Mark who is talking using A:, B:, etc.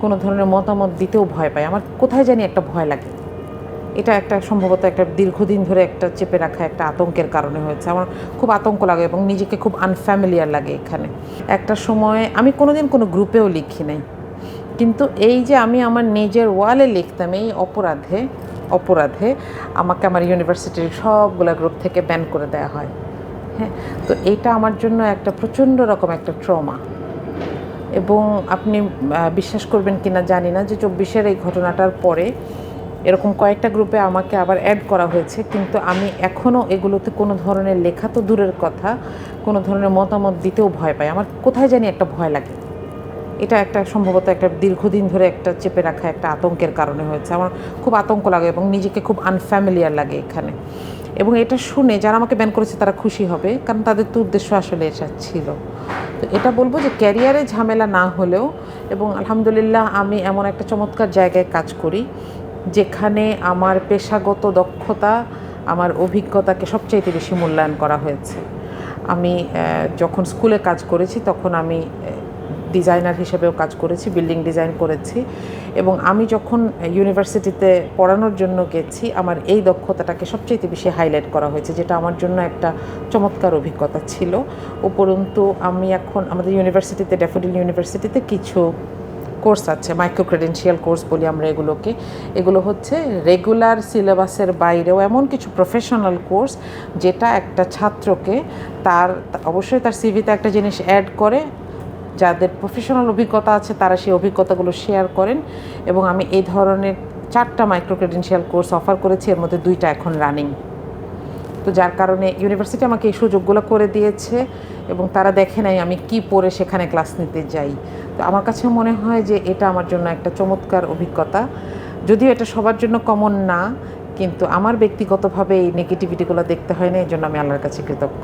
A: কোনো ধরনের মতামত দিতেও ভয় পাই। আমার কোথায় জানি একটা ভয় লাগে। এটা একটা সম্ভবত একটা দীর্ঘদিন ধরে একটা চেপে রাখা একটা আতঙ্কের কারণে হয়েছে। আমার খুব আতঙ্ক লাগে এবং নিজেকে খুব আনফ্যামিলিয়ার লাগে এখানে। একটা সময় আমি কোনোদিন কোনো গ্রুপেও লিখি নাই। কিন্তু এই যে আমি আমার নিজের ওয়ালে লিখতাম, এই অপরাধে আমাকে আমার ইউনিভার্সিটির সবগুলা গ্রুপ থেকে ব্যান করে দেওয়া হয়। হ্যাঁ, তো এইটা আমার জন্য একটা প্রচণ্ড রকম একটা ট্রমা। এবং আপনি বিশ্বাস করবেন কি না জানি না যে 24-এর এই ঘটনাটার পরে এরকম কয়েকটা গ্রুপে আমাকে আবার অ্যাড করা হয়েছে, কিন্তু আমি এখনও এগুলোতে কোনো ধরনের লেখা তো দূরের কথা, কোনো ধরনের মতামত দিতেও ভয় পাই। আমার কোথায় জানি একটা ভয় লাগে। এটা একটা সম্ভবত একটা দীর্ঘদিন ধরে একটা চেপে রাখা একটা আতঙ্কের কারণে হয়েছে। আমার খুব আতঙ্ক লাগে এবং নিজেকে খুব আনফ্যামিলিয়ার লাগে এখানে। এবং এটা শুনে যারা আমাকে ব্যান করেছে তারা খুশি হবে, কারণ তাদের তো উদ্দেশ্য আসলে এটা ছিল। তো এটা বলবো যে ক্যারিয়ারে ঝামেলা না হলেও, এবং আলহামদুলিল্লাহ আমি এমন একটা চমৎকার জায়গায় কাজ করি যেখানে আমার পেশাগত দক্ষতা, আমার অভিজ্ঞতাকে সবচাইতে বেশি মূল্যায়ন করা হয়েছে। আমি যখন স্কুলে কাজ করেছি তখন আমি ডিজাইনার হিসেবেও কাজ করেছি, বিল্ডিং ডিজাইন করেছি, এবং আমি যখন ইউনিভার্সিটিতে পড়ানোর জন্য গেছি আমার এই দক্ষতাটাকে সবচেয়ে বেশি হাইলাইট করা হয়েছে, যেটা আমার জন্য একটা চমৎকার অভিজ্ঞতা ছিল। উপরন্তু আমি এখন আমাদের ইউনিভার্সিটিতে, ড্যাফোডিল ইউনিভার্সিটিতে কিছু কোর্স আছে, মাইক্রো ক্রেডেনশিয়াল কোর্স বলি আমরা এগুলোকে। এগুলো হচ্ছে রেগুলার সিলেবাসের বাইরেও এমন কিছু প্রফেশনাল কোর্স যেটা একটা ছাত্রকে তার অবশ্যই তার সিভিতে একটা জিনিস অ্যাড করে, যাদের প্রফেশনাল অভিজ্ঞতা আছে তারা সেই অভিজ্ঞতাগুলো শেয়ার করেন। এবং আমি এই ধরনের 4টা মাইক্রো ক্রেডেনশিয়াল কোর্স অফার করেছি, এর মধ্যে 2টা এখন রানিং। তো যার কারণে ইউনিভার্সিটি আমাকে এই সুযোগগুলো করে দিয়েছে, এবং তারা দেখে নাই আমি কি পড়ে সেখানে ক্লাস নিতে যাই। তো আমার কাছে মনে হয় যে এটা আমার জন্য একটা চমৎকার অভিজ্ঞতা। যদিও এটা সবার জন্য কমন না, কিন্তু আমার ব্যক্তিগতভাবে এই নেগেটিভিটিগুলো দেখতে হয় না, এই জন্য আমি আল্লাহর কাছে কৃতজ্ঞ।